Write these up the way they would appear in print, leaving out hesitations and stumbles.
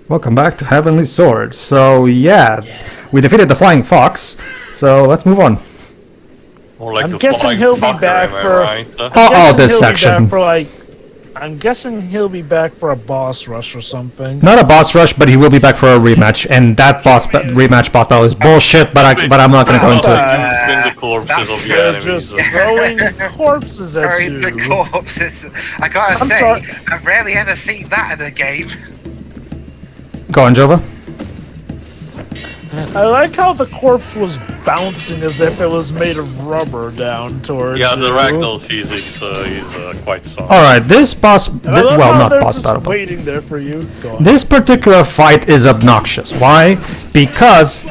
Welcome back to Heavenly Sword. So yeah, we defeated the Flying Fox. So let's move on. Or like I'm guessing he'll be back for. Right? This section. I'm guessing he'll be back for a boss rush or something. Not a boss rush, but he will be back for a rematch. And that rematch boss battle is bullshit. But I'm not gonna go into it. The corpses of the enemies. Just throwing corpses at you. The corpses. I gotta say, I've rarely ever seen that in a game. Go on, Jova. I like how the corpse was bouncing as if it was made of rubber down towards Yeah, the you. ragdoll physics is quite solid. Alright, this boss... well, not boss battle, but... waiting there for you. Go on. This particular fight is obnoxious. Why? Because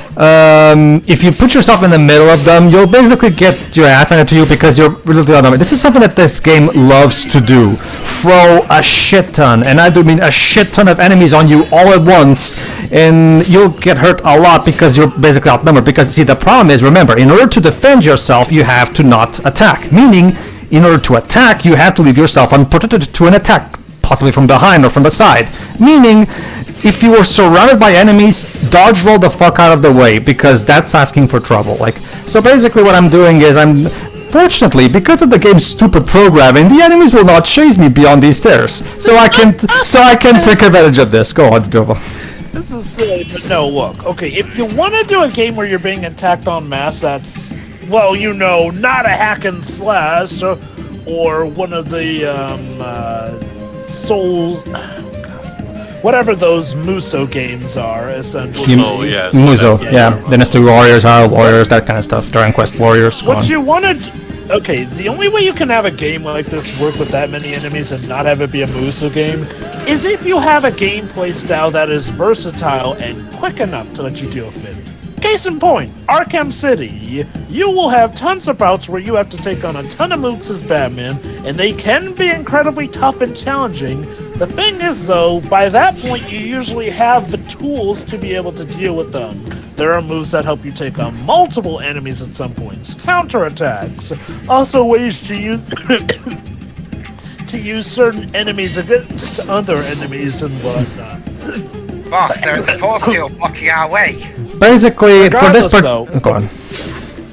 if you put yourself in the middle of them, you'll basically get your ass handed to you because you're really outnumbered. This is something that this game loves to do. Throw a shit ton, and I do mean a shit ton of enemies on you all at once, and you'll get hurt a lot because you're basically outnumbered. Because, see, the problem is, remember, in order to defend yourself, you have to not attack. Meaning, in order to attack, you have to leave yourself unprotected to an attack, possibly from behind or from the side. Meaning, if you were surrounded by enemies, dodge roll the fuck out of the way, because that's asking for trouble. So basically what I'm doing is fortunately, because of the game's stupid programming, the enemies will not chase me beyond these stairs. So I can take advantage of this. Go on, Jova. This is silly, but no, look. Okay, if you want to do a game where you're being attacked en masse, that's, well, you know, not a hack and slash, or one of the, Souls... whatever those Muso games are, essentially. Muso, yeah. Dynasty Warriors, Isle Warriors, that kind of stuff. Dragon Quest Warriors. What you want to... Okay, the only way you can have a game like this work with that many enemies and not have it be a Muso game is if you have a gameplay style that is versatile and quick enough to let you deal with it. Case in point, Arkham City. You will have tons of bouts where you have to take on a ton of mooks as Batman, and they can be incredibly tough and challenging. The thing is, though, by that point you usually have the tools to be able to deal with them. There are moves that help you take on multiple enemies at some points, counterattacks, also ways to use to use certain enemies against other enemies and whatnot. Boss, there is a force field blocking our way. Basically, for this part... Go on.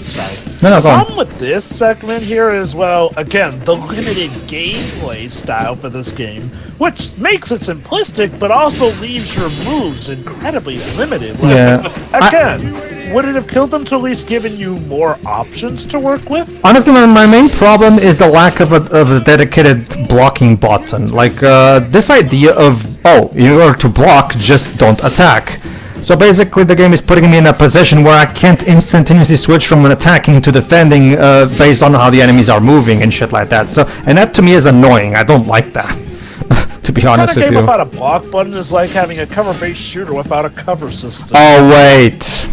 Sorry. No, The go on. problem with this segment here is, well, again, the limited gameplay style for this game, which makes it simplistic, but also leaves your moves incredibly limited. Again, would it have killed them to at least given you more options to work with? Honestly, my main problem is the lack of a dedicated blocking button. This idea of, in order to block, just don't attack. So basically the game is putting me in a position where I can't instantaneously switch from attacking to defending based on how the enemies are moving and shit like that. And that to me is annoying. I don't like that, to be honest with you. This kind of game without a block button is like having a cover-based shooter without a cover system. Oh, wait.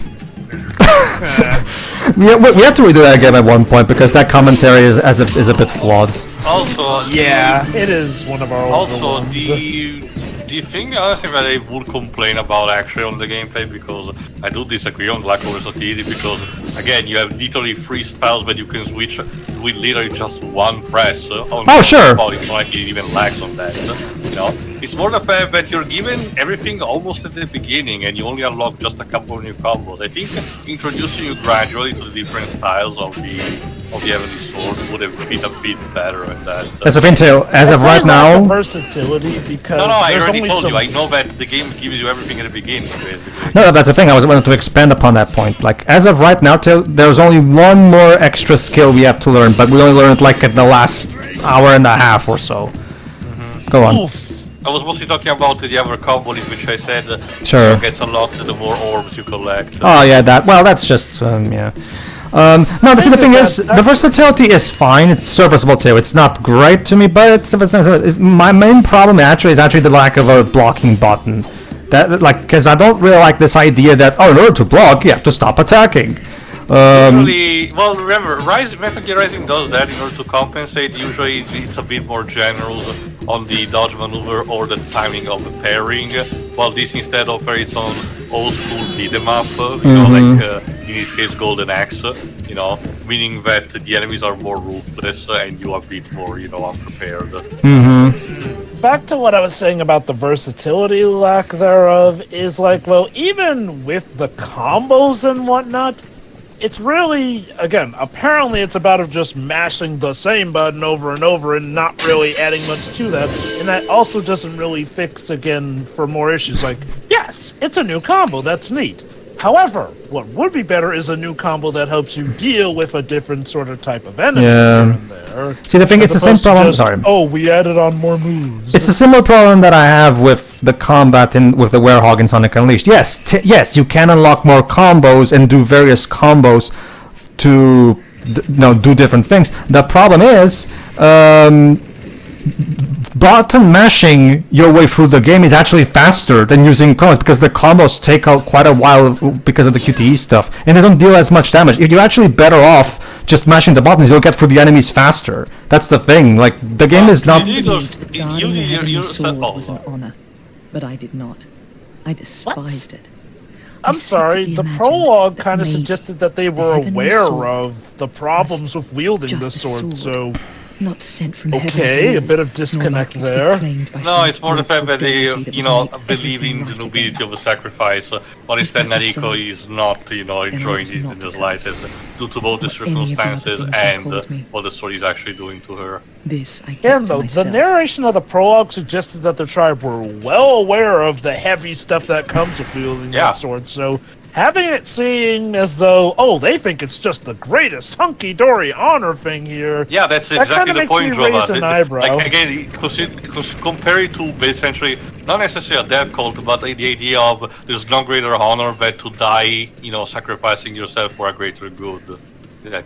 we have to redo that game at one point because that commentary is a bit flawed. Also, yeah, it is one of our older ones. Do you think honestly that I would complain about actually on the gameplay? Because I do disagree on lack of versatility, because again you have literally 3 styles that you can switch with literally just one press. Sure. It's not like it even lags on that. You know, it's more the fact that you're given everything almost at the beginning and you only unlock just a couple of new combos. I think introducing you gradually to the different styles of the Heavenly Sword would have been a bit better at that. That's the thing too, as of right now... versatility, because no, I already told you, I know that the game gives you everything at the beginning, basically. No, that's the thing, I was wanting to expand upon that point. As of right now, there's only one more extra skill we have to learn, but we only learned it at the last hour and a half or so. Go on. I was mostly talking about the other combo in which I said gets unlocked the more orbs you collect. Oh yeah, that's just, yeah. No, see, the thing is, the versatility is fine. It's serviceable too. It's not great to me, but my main problem actually is the lack of a blocking button. Because I don't really like this idea that in order to block, you have to stop attacking. Usually, well, remember, Metal Gear Rising does that in order to compensate. Usually, it's a bit more general on the dodge maneuver or the timing of the pairing, while this instead operates on old school beat 'em up, in this case Golden Axe, meaning that the enemies are more ruthless and you are a bit more, unprepared. back to what I was saying about the versatility lack thereof, is like, well, even with the combos and whatnot, it's really, again, apparently it's about just mashing the same button over and over and not really adding much to that. And that also doesn't really fix, again, for more issues. Like, yes, it's a new combo, that's neat. However, what would be better is a new combo that helps you deal with a different sort of type of enemy here and there. See, the thing, it's the same problem. Sorry. Oh, we added on more moves. It's a similar problem that I have with the combat with the Werehog in Sonic Unleashed. Yes, you can unlock more combos and do various combos to do different things. The problem is, button mashing your way through the game is actually faster than using combos, because the combos take quite a while because of the QTE stuff, and they don't deal as much damage. You're actually better off just mashing the buttons. You'll get through the enemies faster. That's the thing. Like, the game is not... Your sword was an honor, but I did not. I despised it. I'm sorry, the prologue kind of suggested that they were aware of the problems with wielding the sword, so... Not sent from okay, a bit of disconnect there. No, it's more the fact that they, believe in the nobility of the sacrifice, but instead Nariko is not, enjoying it in the slightest, due to both the circumstances and what the story is actually doing to her. Again, though, the narration of the prologue suggested that the tribe were well aware of the heavy stuff that comes with wielding that sword, so... having it seem as though, they think it's just the greatest hunky-dory honor thing here. Yeah, that's exactly the point, Drova. Like, again, compare it to essentially, not necessarily a death cult, but the idea of there's no greater honor than to die, sacrificing yourself for a greater good.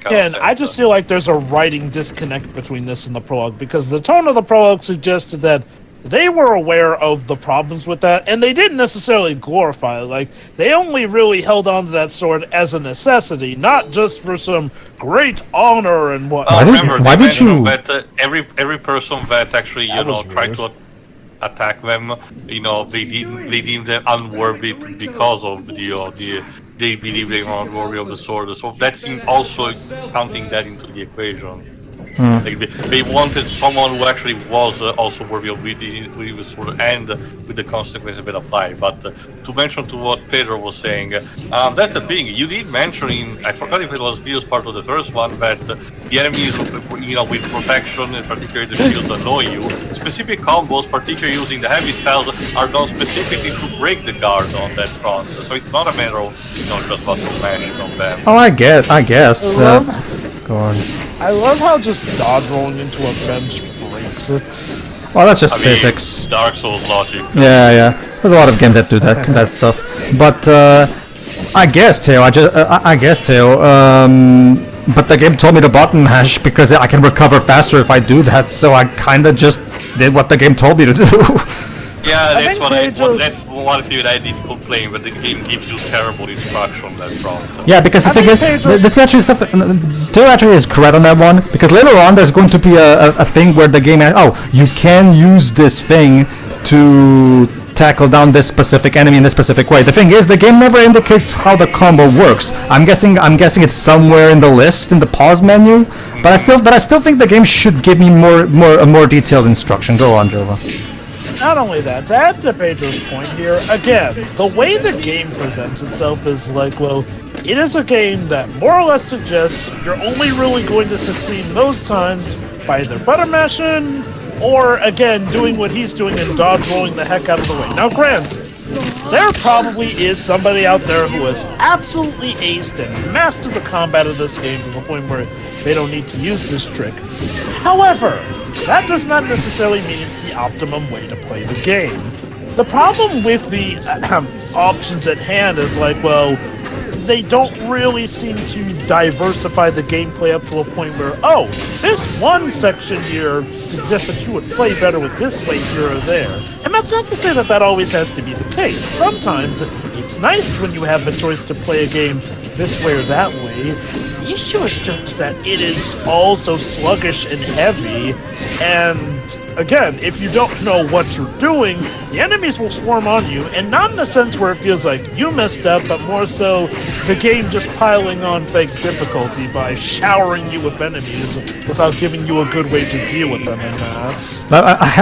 And I just feel like there's a writing disconnect between this and the prologue, because the tone of the prologue suggested that they were aware of the problems with that, and they didn't necessarily glorify it. Like, they only really held on to that sword as a necessity, not just for some great honor and what. Why did you? That every person that actually tried to attack them, they deemed them unworthy because of they believe they are not worthy of the sword. So that's also counting that into the equation. Like they wanted someone who actually was also worthy of wielding the sword and with the consequences that apply. But to mention to what Pedro was saying, that's the thing. You did mention I forgot if it was Pedro's part of the first one, that the enemies, with protection and particularly the shields annoy you. Specific combos, particularly using the heavy styles, are done specifically to break the guard on that front. So it's not a matter of just button mashing on them. Oh, I guess. Go on. I love how just dodge rolling into a bench breaks it. Well, that's just physics. Dark Souls logic. Yeah. There's a lot of games that do that stuff. But I guess, Teo. But the game told me to button mash because I can recover faster if I do that. So I kind of just did what the game told me to do. Yeah, that's one thing that I did complain, but the game gives you terrible instruction that's wrong. So. Yeah, because the thing is, this actually stuff. Teo actually is correct on that one, because later on there's going to be a thing where the game, you can use this thing to tackle down this specific enemy in this specific way. The thing is, the game never indicates how the combo works. I'm guessing it's somewhere in the list in the pause menu, but I still think the game should give me more detailed instruction. Go on, Jova. Not only that, to add to Pedro's point here, again, the way the game presents itself is like, well, it is a game that more or less suggests you're only really going to succeed most times by either button mashing or, again, doing what he's doing and dodge rolling the heck out of the way. Now, granted, there probably is somebody out there who has absolutely aced and mastered the combat of this game to the point where they don't need to use this trick. However, that does not necessarily mean it's the optimum way to play the game. The problem with the options at hand is like, well, they don't really seem to diversify the gameplay up to a point where, this one section here suggests that you would play better with this way here or there. And that's not to say that always has to be the case. Sometimes, It's nice when you have the choice to play a game this way or that way. The issue is just that it is all so sluggish and heavy, and again, if you don't know what you're doing, the enemies will swarm on you, and not in the sense where it feels like you messed up, but more so the game just piling on fake difficulty by showering you with enemies without giving you a good way to deal with them in mass.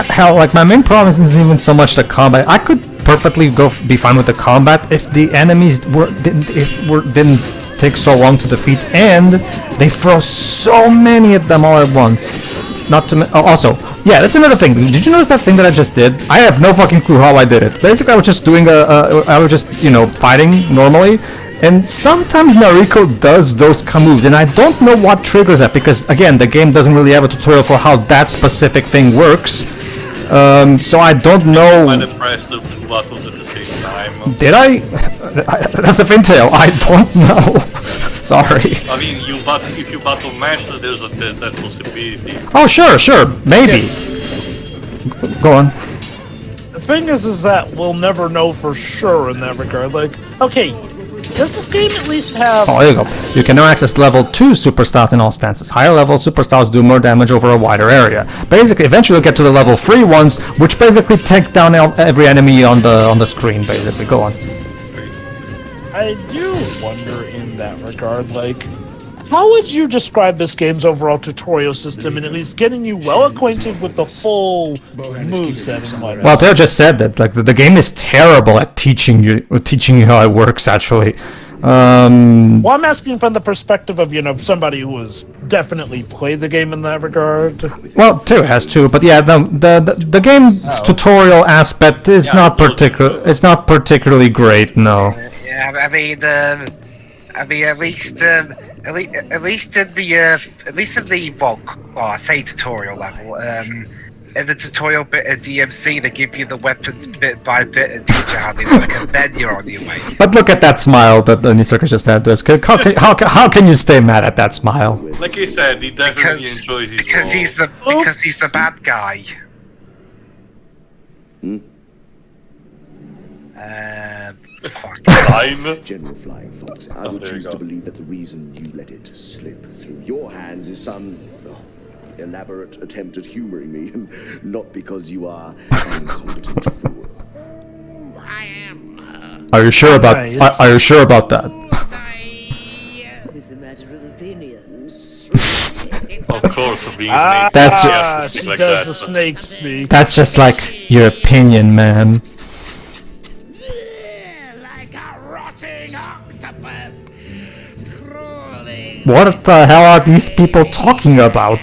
Hell, like my main problem isn't even so much the combat. I could perfectly be fine with the combat if the enemies didn't take so long to defeat, and they throw so many of them all at once. Not to also, yeah, that's another thing. Did you notice that thing that I just did? I have no fucking clue how I did it. Basically, I was just doing I was just, you know, fighting normally, and sometimes Nariko does those moves, and I don't know what triggers that, because again, the game doesn't really have a tutorial for how that specific thing works. So I don't know. I pressed the two buttons at the same time. Did I? That's the thing, Tail. I don't know. Sorry. I mean, if you battle mash, there's that possibility. Oh, sure, maybe. Go on. The thing is that we'll never know for sure in that regard. Like, okay, does this game at least have... Oh, there you go. You can now access level 2 superstars in all stances. Higher level superstars do more damage over a wider area. Basically, eventually you'll get to the level 3 ones, which basically take down every enemy on the screen, basically. Go on. I do wonder in that regard, like, how would you describe this game's overall tutorial system and at least getting you well acquainted with the full moveset and whatnot? Well, Teo just said that, like, the game is terrible at teaching you how it works, actually. Well, I'm asking from the perspective of, you know, somebody who has definitely played the game in that regard. Well, Teo has too, but yeah, the game's tutorial aspect is not particularly great, no. Yeah, I mean, at least in the say tutorial level, in the tutorial bit of DMC, they give you the weapons bit by bit and teach you how they work, and then you're on your way. But look at that smile that the Nisarka just had. How can you stay mad at that smile? Like he said, he definitely enjoyed his role. Because he's the bad guy. Fuck. Fine. General Flying Fox, I would choose to believe that the reason you let it slip through your hands is some elaborate attempt at humoring me, and not because you are an incompetent fool. I am. Are you sure about? Are you sure about that? It's a matter of opinions. Of course, being She does the snake speak. That's just like your opinion, man. Like a rotting octopus crawling. What the hell are these people talking about?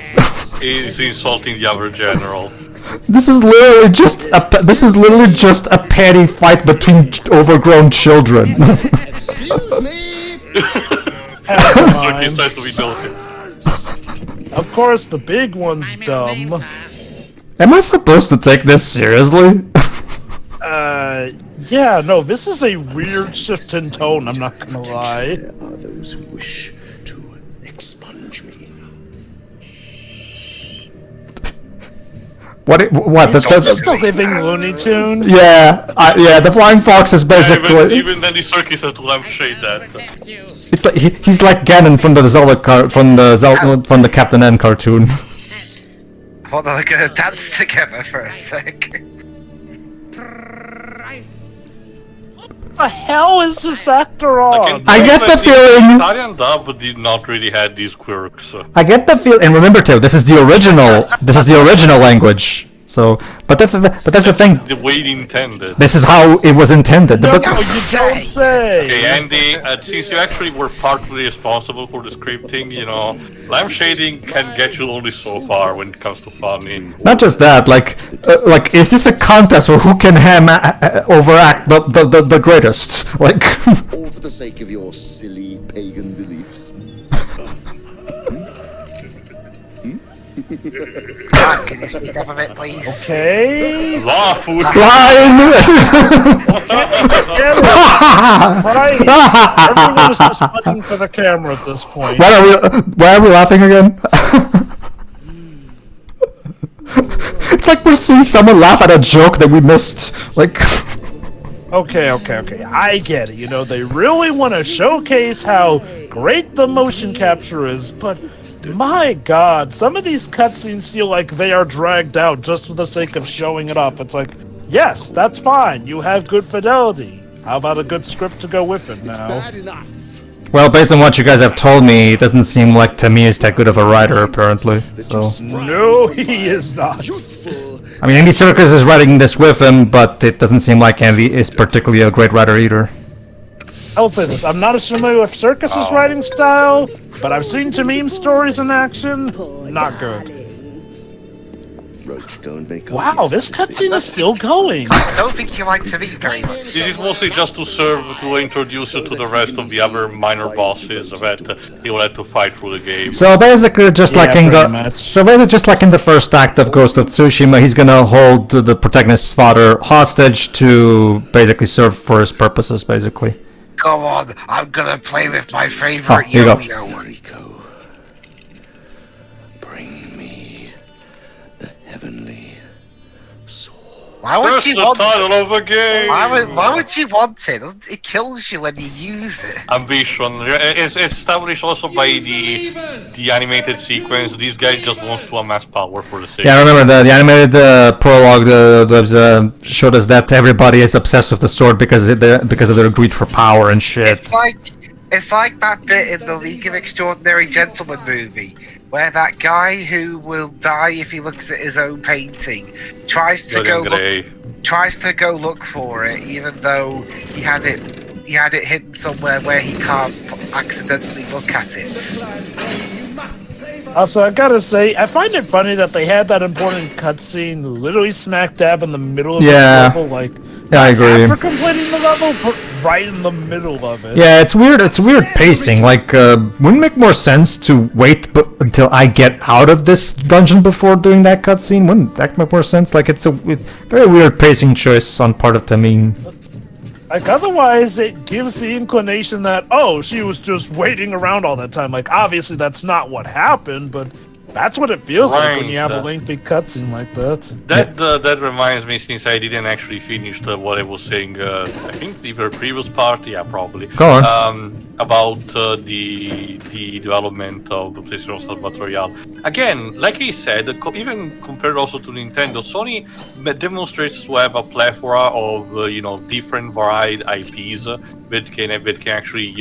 He's insulting the other general. This is literally just a petty fight between overgrown children. Excuse me! He starts to be joking. Of course, the big one's dumb. Am I supposed to take this seriously? Yeah, no, this is a weird shift in tone, I'm not gonna lie. There are those who wish to expunge me. What? It's just a living Looney Tune. Yeah, yeah. The flying fox is basically. Even then, the circus has to lampshade that. It's like he's like Ganon from the Zelda from the Captain N cartoon. Hold on, we're gonna dance together for a sec. What the hell is this actor on? I get the feeling. Italian dub did not really have these quirks. I get the feel, and remember too, this is the original. This is the original language. So, but that's the thing. The way it intended. This is how it was intended. No, you don't say. Okay, Andy, since you actually were partly responsible for the scripting, you know, lampshading can get you only so far when it comes to fun. Not just that, like, is this a contest for who can overact the greatest? Like, All for the sake of your silly pagan beliefs. Can you speak up a bit, please? Okay. Lawful. line. Right. Everyone is just looking for the camera at this point. Why are we laughing again? It's like we're seeing someone laugh at a joke that we missed. Like, Okay. I get it. You know, they really want to showcase how great the motion capture is, but my god, some of these cutscenes feel like they are dragged out just for the sake of showing it off. It's like, yes, that's fine. You have good fidelity. How about a good script to go with it now? Bad enough. Well, based on what you guys have told me, it doesn't seem like Tamir is that good of a writer, apparently. So, No, he is not. I mean, Andy Serkis is writing this with him, but it doesn't seem like Andy is particularly a great writer either. I will say this, I'm not as familiar with Serkis's writing style, but I've seen Tamim stories in action. Not good. Roach, go and make Wow, this cutscene is still going. I don't think you like to meet very much. This is mostly just to introduce you to the rest of the other minor bosses that you will have to fight through the game. So basically, just Yeah, like in pretty much. just like in the first act of Ghost of Tsushima, he's gonna hold the protagonist's father hostage to basically serve for his purposes, basically. Come on, I'm gonna play with my favorite here you go. yo-yo. Nariko, bring me the heavenly sword. Why would That's you the want title of the game! Why would you want it? It kills you when you use it. Ambition. It's established also by the animated sequence. This guy just wants to amass power for the sake. Yeah, I remember the animated prologue showed us that everybody is obsessed with the sword because of their greed for power and shit. It's like that bit in the League of Extraordinary Gentlemen movie, where that guy who will die if he looks at his own painting tries to go look for it, even though he had it hidden somewhere where he can't accidentally look at it. Also, I gotta say, I find it funny that they had that important cutscene literally smack dab in the middle of the level, like, yeah, I agree. after completing the level, but right in the middle of it. Yeah, it's weird. It's weird pacing. Like, wouldn't it make more sense to wait until I get out of this dungeon before doing that cutscene? Wouldn't that make more sense? Like, it's a very weird pacing choice on part of Tamim. Like, otherwise, it gives the inclination that, oh, she was just waiting around all that time. Like, obviously, that's not what happened, but that's what it feels like when you have a lengthy cutscene like that. That reminds me, since I didn't actually finish what I was saying, I think either previous part, yeah, probably. Go on. About the development of the PlayStation Star Battle Royale. Again, like I said, even compared also to Nintendo, Sony demonstrates to have a plethora of different varied IPs that can actually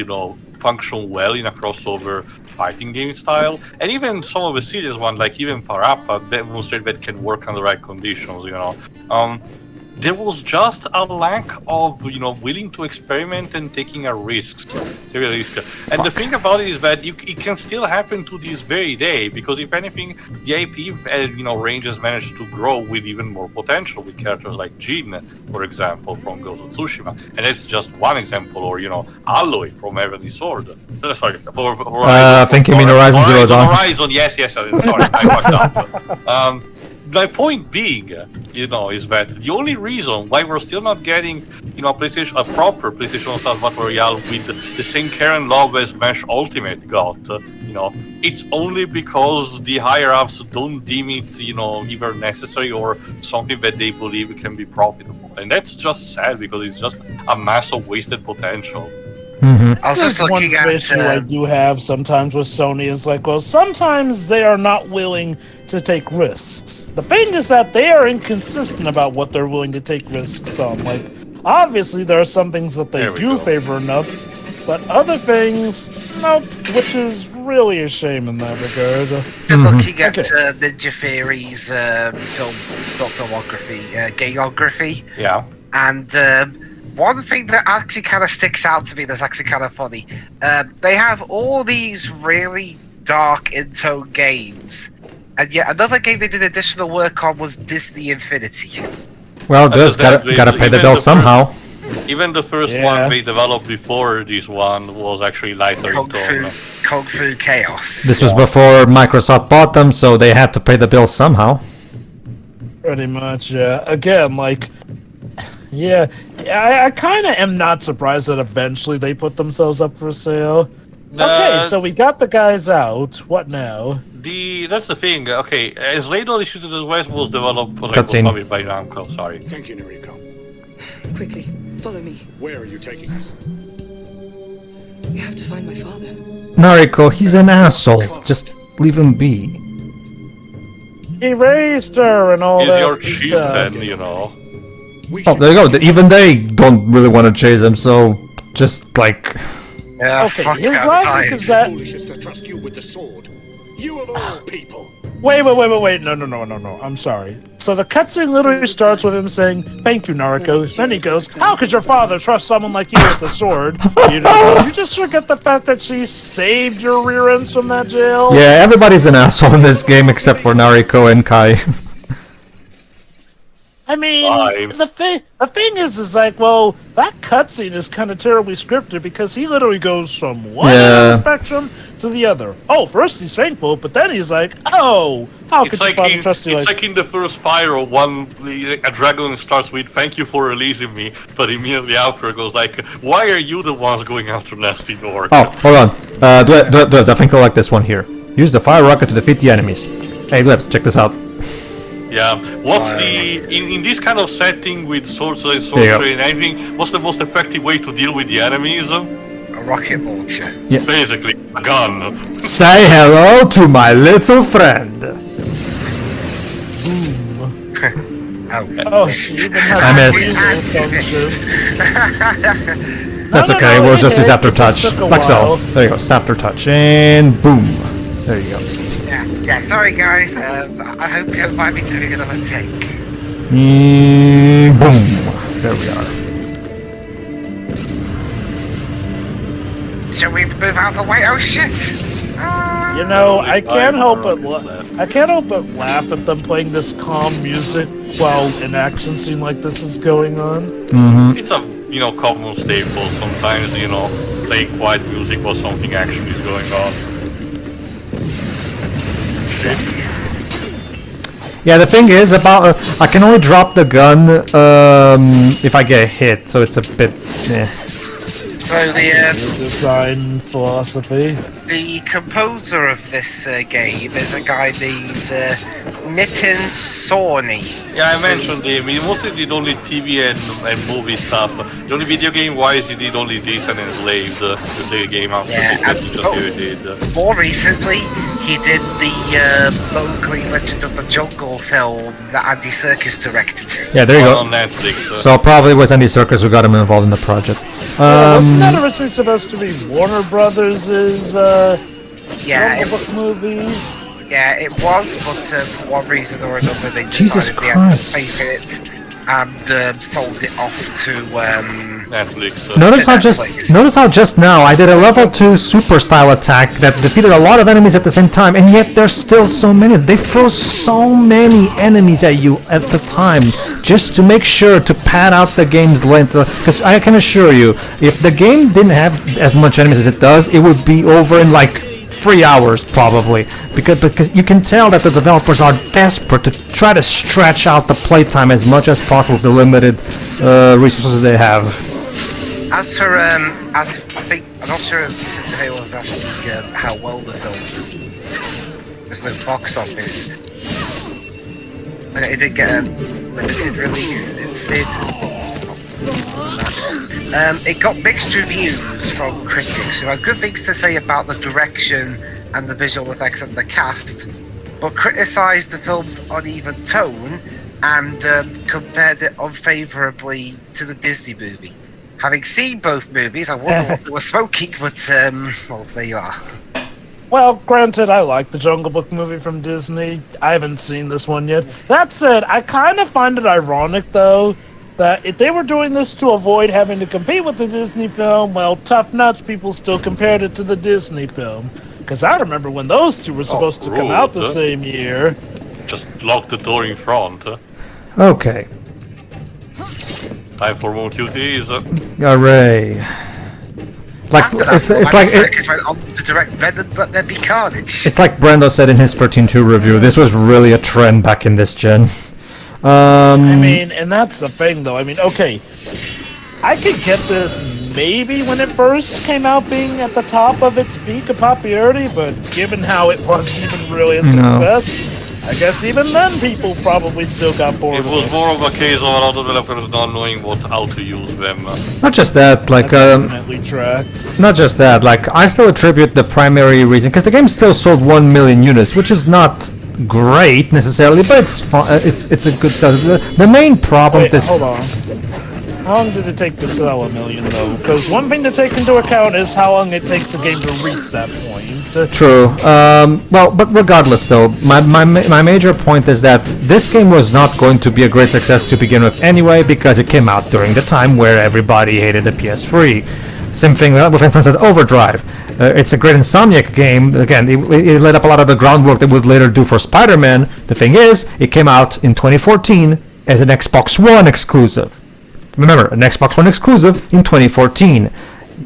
function well in a crossover fighting game style, and even some of the serious ones, like even Parappa, demonstrate that can work under the right conditions. There was just a lack of willing to experiment and taking a risk. And the thing about it is that it can still happen to this very day, because if anything, the IP range has managed to grow with even more potential with characters like Jin, for example, from Ghost of Tsushima, and that's just one example, or Aloy from Heavenly Sword. Sorry, I think you mean Horizon Zero Dawn. Horizon, yes, sorry, I fucked up. My point being, is that the only reason why we're still not getting, a proper PlayStation Star Battle Royale with the same care and love as Smash Ultimate got, it's only because the higher ups don't deem it, either necessary or something that they believe can be profitable, and that's just sad because it's just a mass of wasted potential. I was just one looking at issue I do have sometimes with Sony is like, well, sometimes they are not willing to take risks. The thing is that they are inconsistent about what they're willing to take risks on. Like, obviously there are some things that they do favor enough, but other things, nope, which is really a shame in that regard. Looking at Ninja Theory's gamography. Yeah. And one thing that actually kind of sticks out to me that's actually kind of funny, they have all these really dark in-tone games, and yet another game they did additional work on was Disney Infinity. Well, this gotta pay the bill somehow. Even the first one they developed before this one was actually lighter in tone. Kung Fu Chaos. This was before Microsoft bought them, so they had to pay the bill somehow. Pretty much, yeah. Again, like, yeah, I kind of am not surprised that eventually they put themselves up for sale. Okay, so we got the guys out. What now? That's the thing. Okay, as Ladle Issue to the West was developed by Namco. Sorry. Thank you, Nariko. Quickly, Follow me. Where are you taking us? You have to find my father. Nariko, he's an asshole. Just leave him be. He raised her and all He's that. your chieftain, you know. Oh, there you go. Even they don't really want to chase him, so just like... Yeah, Okay, fuck his that logic time. is that... Foolish is to trust you with the sword. You of all people. Wait. No. I'm sorry. So the cutscene literally starts with him saying, "Thank you, Nariko." Then he goes, "How could your father trust someone like you with the sword?" You know, did you just forget the fact that she saved your rear ends from that jail? Yeah, everybody's an asshole in this game except for Nariko and Kai. I mean, the thing is like, well, that cutscene is kind of terribly scripted because he literally goes from one end of the spectrum to the other. Oh, first he's thankful, but then he's like, "Oh, how could your father trust you?" It's like in the first Pyro, a dragon starts with "Thank you for releasing me," but immediately after it goes like, "Why are you the ones going after Nasty Dork?" Oh, hold on. Dwebs, I think I like this one here. Use the fire rocket to defeat the enemies. Hey, Dwebs, check this out. Yeah, what's in this kind of setting with sorcery and anything, what's the most effective way to deal with the enemies? A rocket launcher. Yeah. Basically, a gun. Say hello to my little friend. Oh, she even has I missed. That's okay, we'll just use aftertouch. Like so. There you go, aftertouch. And boom. There you go. Yeah, sorry guys, I hope you don't mind me doing another take. Boom. There we are. Shall we move out of the way? Oh shit! You know, I can't help but laugh at them playing this calm music while an action scene like this is going on. It's a common staple sometimes, play quiet music while something action is going on. Yeah, the thing is about I can only drop the gun if I get hit, so it's a bit. So the design philosophy. The composer of this game is a guy named Nitin Sawhney. Yeah, I mentioned him. He mostly did only TV and movie stuff. The only video game wise, he did only this and Enslaved, the game after he did. More recently, he did the Mowgli Legend of the Jungle film that Andy Serkis directed. Yeah, there you go. On Netflix. So probably it was Andy Serkis who got him involved in the project. Wasn't that originally supposed to be Warner Brothers' Jungle Book movie? Yeah, it was, but for one reason or another, they Jesus decided Christ. they had to pay for it and sold it off to Netflix. Notice how just now I did a level 2 super style attack that defeated a lot of enemies at the same time, and yet there's still so many. They throw so many enemies at you at the time just to make sure to pad out the game's length. Because I can assure you, if the game didn't have as much enemies as it does, it would be over in like 3 hours probably, because you can tell that the developers are desperate to try to stretch out the playtime as much as possible with the limited resources they have. As for as I think, I'm not sure if today was asking how well the film did. There's no box office. It did get a limited release in theaters. It got mixed reviews from critics who had good things to say about the direction and the visual effects and the cast, but criticised the film's uneven tone and compared it unfavourably to the Disney movie. Having seen both movies, I wonder what they were smoking, but well, there you are. Well, granted, I like the Jungle Book movie from Disney. I haven't seen this one yet. That said, I kind of find it ironic, though, that if they were doing this to avoid having to compete with the Disney film, well, tough nuts, people still compared it to the Disney film. Because I remember when those two were supposed to come out the same year. Just lock the door in front. Okay. Time for more QTs. Hooray. Like it's like there'd be carnage. It's like Brando said in his 13.2 review. This was really a trend back in this gen. I mean, and that's the thing, though. I mean, okay, I could get this maybe when it first came out being at the top of its peak of popularity, but given how it wasn't even really a success, I guess even then people probably still got bored. It was more of a case of a lot of developers not knowing how to use them. Not just that, like, Definitely tracks. not just that, like, I still attribute the primary reason, because the game still sold 1 million units, which is not great necessarily, but it's fun, it's a good sell. The main problem Wait, this... hold on. How long did it take to sell 1 million, though? Because one thing to take into account is how long it takes a game to reach that point. True. Well, but regardless, though, my major point is that this game was not going to be a great success to begin with anyway, because it came out during the time where everybody hated the PS3. Same thing with, for instance, Overdrive. It's a great Insomniac game. Again, it laid up a lot of the groundwork that would later do for Spider-Man. The thing is, it came out in 2014 as an Xbox One exclusive. Remember, an Xbox One exclusive in 2014.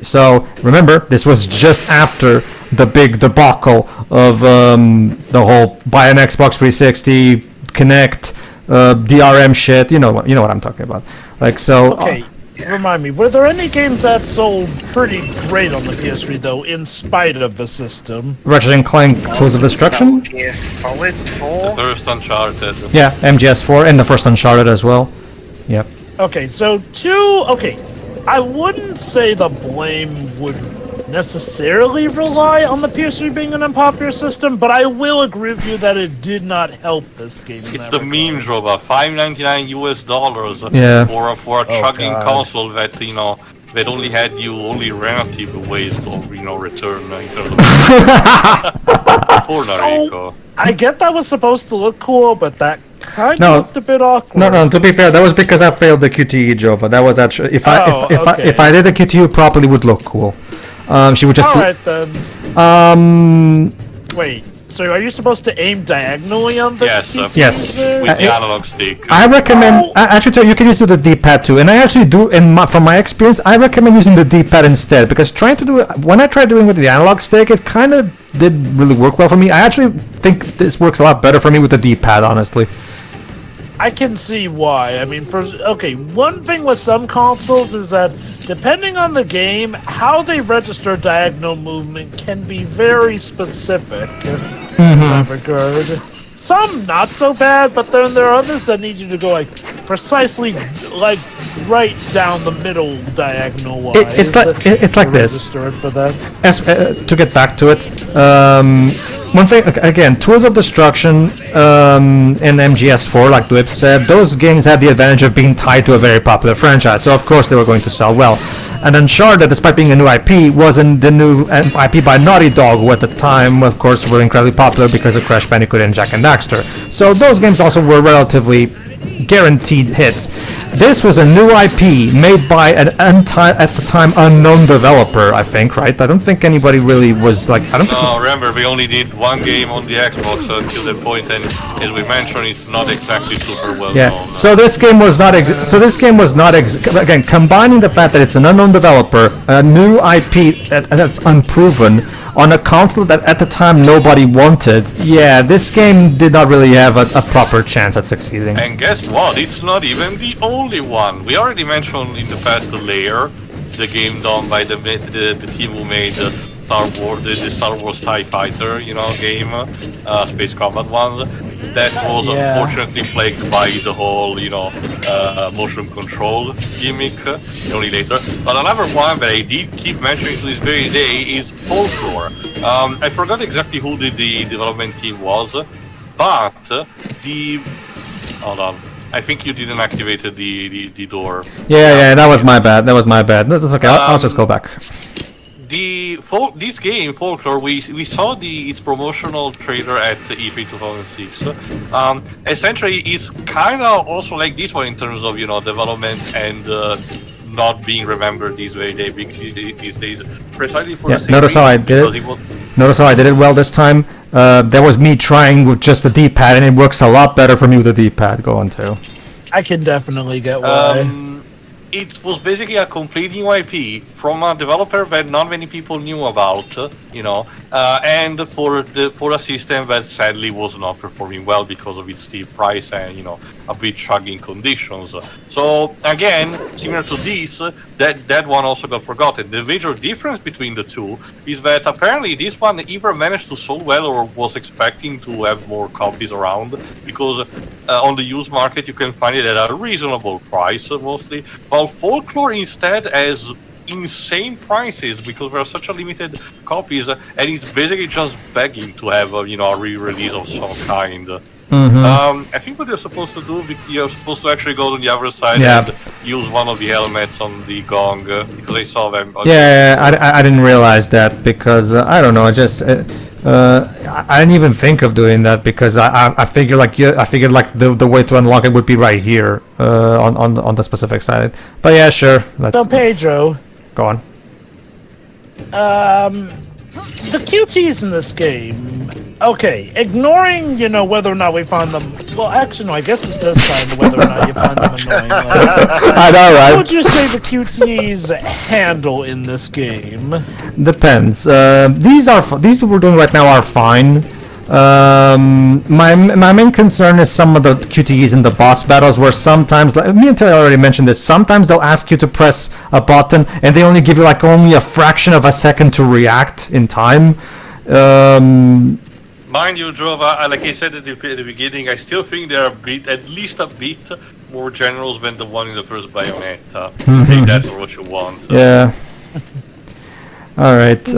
So, remember, this was just after the big debacle of the whole buy an Xbox 360, Kinect, DRM shit. You know what I'm talking about. Like, so... Okay, remind me, were there any games that sold pretty great on the PS3, though, in spite of the system? Ratchet & Clank Tools of Destruction? Yes, Solid The 4. first Uncharted. Yeah, MGS4 and the first Uncharted as well. Yep. Okay, so I wouldn't say the blame would necessarily rely on the PS3 being an unpopular system, but I will agree with you that it did not help this game. It's the meme job, $5.99 US Yeah. for a chugging console that that only had only relative ways to return in terms of poor Nariko. Oh, I get that was supposed to look cool, but that kind of No. looked a bit awkward. No, to be fair, that was because I failed the QTE, Jova. That was actually if I did the QTE properly, it would look cool. She would just. All right then. Wait. So are you supposed to aim diagonally on the keys? Yes. With the analog stick. I recommend. Actually, you can use the D-pad too, and I actually do. From my experience, I recommend using the D-pad instead, because trying to do it when I tried doing it with the analog stick, it kind of didn't really work well for me. I actually think this works a lot better for me with the D-pad, honestly. I can see why. I mean, one thing with some consoles is that depending on the game, how they register diagonal movement can be very specific in that regard. Some not so bad, but then there are others that need you to go precisely right down the middle diagonal wise. It's like this. For that. To get back to it, one thing again, Tools of Destruction and MGS4, like Dwip said, those games had the advantage of being tied to a very popular franchise, so of course they were going to sell well. And Uncharted, despite being a new IP, wasn't the new IP by Naughty Dog, who at the time, of course, were incredibly popular because of Crash Bandicoot and Jak and Daxter. So those games also were relatively guaranteed hits. This was a new IP made by an at the time unknown developer, I think, right? I don't think anybody really was like. Remember, we only did one game on the Xbox until the point, and as we mentioned, it's not exactly super well known. So this game was not. Again, combining the fact that it's an unknown developer, a new IP that's unproven, on a console that at the time nobody wanted. Yeah, this game did not really have a proper chance at succeeding. And guess what? It's not even the only one. We already mentioned in the past the Lair, the game done by the team who made the Star Wars TIE Fighter, game, Space Combat ones. That was unfortunately plagued by the whole, motion control gimmick, only later. But another one that I did keep mentioning to this very day is Folklore. I forgot exactly who the development team was, but hold on. I think you didn't activate the door. Yeah, that was my bad. That's okay. I'll just go back. This game, Folklore, we saw its promotional trailer at E3 2006. Essentially, it's kind of also like this one in terms of development and not being remembered these days. Precisely for the same notice how I reason, did it. Notice how I did it well this time. That was me trying with just the D-pad, and it works a lot better for me with the D-pad. Go on too. I can definitely get why. It was basically a complete new IP from a developer that not many people knew about, and for a system that sadly was not performing well because of its steep price and a bit chugging conditions. So again, similar to this, that one also got forgotten. The major difference between the two is that apparently this one either managed to sell well or was expecting to have more copies around, because on the used market you can find it at a reasonable price mostly, while Folklore instead has insane prices because there are such a limited copies, and it's basically just begging to have a re-release of some kind. I think what you're supposed to do, you're supposed to actually go to the other side and use one of the helmets on the gong, because I saw them. I didn't realize that because I don't know. I just I didn't even think of doing that because I figured like the way to unlock it would be right here on the specific side. But yeah, sure. So Pedro, go on. The QTs in this game, okay, ignoring, whether or not we find them... Well, actually, no, I guess this does find whether or not you find them annoying. I know, right? What would you say the QTs handle in this game? Depends. These we're doing right now are fine. My main concern is some of the QTEs in the boss battles where sometimes, like me and Terry already mentioned this, sometimes they'll ask you to press a button and they only give you like only a fraction of a second to react in time. Mind you, Jova, like I said at the beginning, I still think they're at least a bit more generous than the one in the first Bayonetta. Take that for what you want. Yeah. Alright,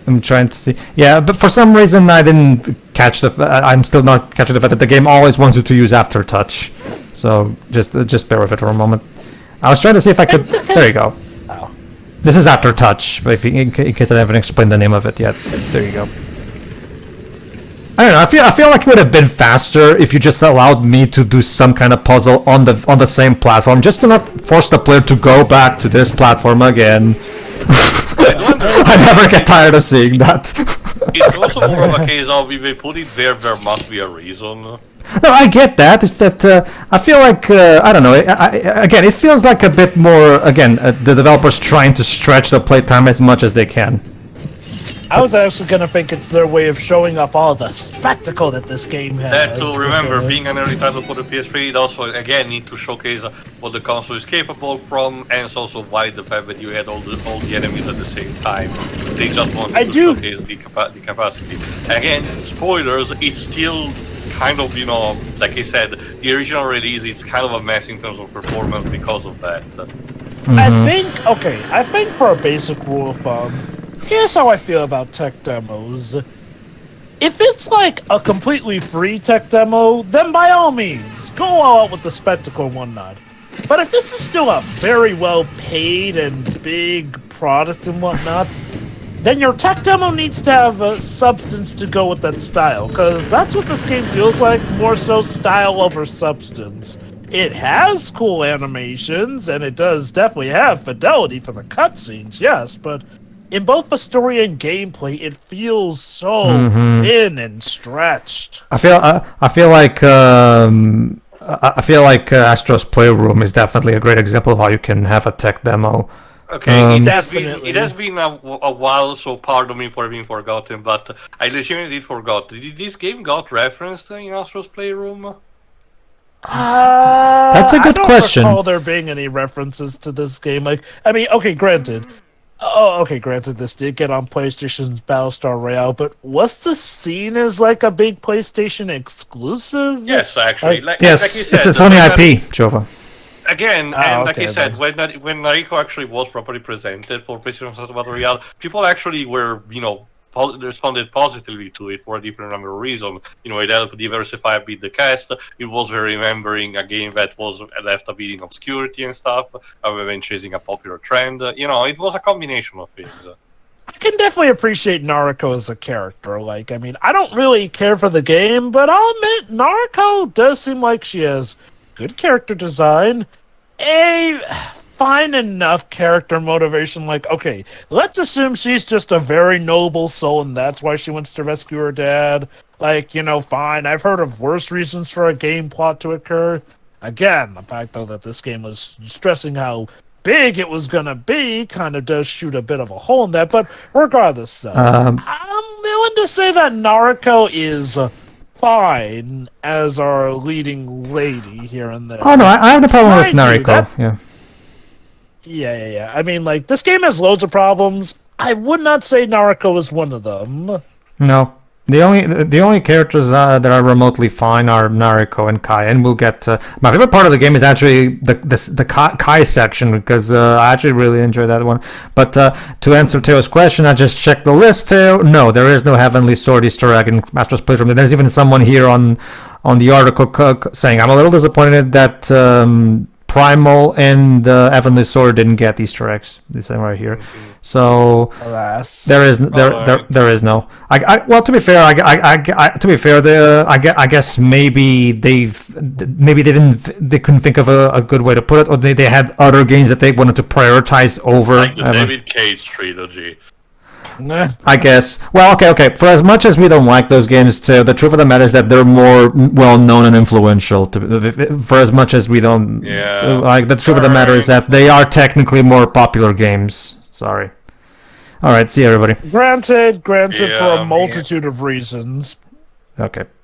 I'm trying to see. Yeah, but for some reason I didn't catch I'm still not catching the fact that the game always wants you to use aftertouch. So just bear with it for a moment. I was trying to see if I could. There you go. This is aftertouch, but in case I haven't explained the name of it yet. There you go. I don't know. I feel like it would have been faster if you just allowed me to do some kind of puzzle on the same platform, just to not force the player to go back to this platform again. I never get tired of seeing that. It's also more of a case of if they put it there must be a reason. No, I get that. It's that I feel like I don't know. Again, it feels like a bit more. Again, the developers trying to stretch the playtime as much as they can. I was actually gonna think it's their way of showing off all the spectacle that this game has. That too, remember, being an early title for the PS3, it also, again, need to showcase what the console is capable from, and it's also why the fact that you had all the enemies at the same time. They just wanted to showcase the capacity. Again, spoilers, it's still kind of, like I said, the original release, it's kind of a mess in terms of performance because of that. I think for a basic rule of thumb, here's how I feel about tech demos. If it's like a completely free tech demo, then by all means, go all out with the spectacle and whatnot. But if this is still a very well paid and big product and whatnot, then your tech demo needs to have a substance to go with that style, because that's what this game feels like, more so style over substance. It has cool animations, and it does definitely have fidelity for the cutscenes, yes, but in both the story and gameplay, it feels so thin and stretched. I feel like Astro's Playroom is definitely a great example of how you can have a tech demo. Okay, it has been a while, so pardon me for being forgotten, but I legitimately forgot. Did this game got referenced in Astro's Playroom? That's a good question. I don't recall there being any references to this game. Granted, this did get on PlayStation's Battlestar Royale, but was this seen as like a big PlayStation exclusive? Yes, actually. Yes, like you said, it's a Sony IP, Jova. Again, like I said, when Nariko actually was properly presented for PlayStation Battle Royale, people actually were, responded positively to it for a different number of reasons. It helped diversify a bit the cast. It was very remembering a game that was left a bit in obscurity and stuff, rather than chasing a popular trend. It was a combination of things. I can definitely appreciate Nariko as a character. I don't really care for the game, but I'll admit, Nariko does seem like she has good character design, a fine enough character motivation. Okay, let's assume she's just a very noble soul and that's why she wants to rescue her dad. Fine. I've heard of worse reasons for a game plot to occur. Again, the fact, though, that this game was stressing how big it was gonna be kind of does shoot a bit of a hole in that, but regardless, though, I'm willing to say that Nariko is fine as our leading lady here and there. Oh no, I have no problem with Mind you, Nariko. Yeah. Yeah. I mean, like, this game has loads of problems. I would not say Nariko is one of them. No. The only characters that are remotely fine are Nariko and Kai, and we'll get my favorite part of the game is actually the Kai section, because I actually really enjoy that one. But to answer Teo's question, I just checked the list. Teo, no, there is no Heavenly Sword Easter egg in Master's Playroom. There's even someone here on the article saying, I'm a little disappointed that Primal and Heavenly Sword didn't get Easter eggs. This one right here. So alas, there is no. Well, to be fair, I guess maybe they couldn't think of a good way to put it, or they had other games that they wanted to prioritize over. Like the David Cage trilogy. I guess. Well, okay. For as much as we don't like those games, too, the truth of the matter is that they're more well known and influential. For as much as we don't like, the truth of the matter is that they are technically more popular games. Sorry. All right. See you, everybody. Granted, for a multitude of reasons. Okay.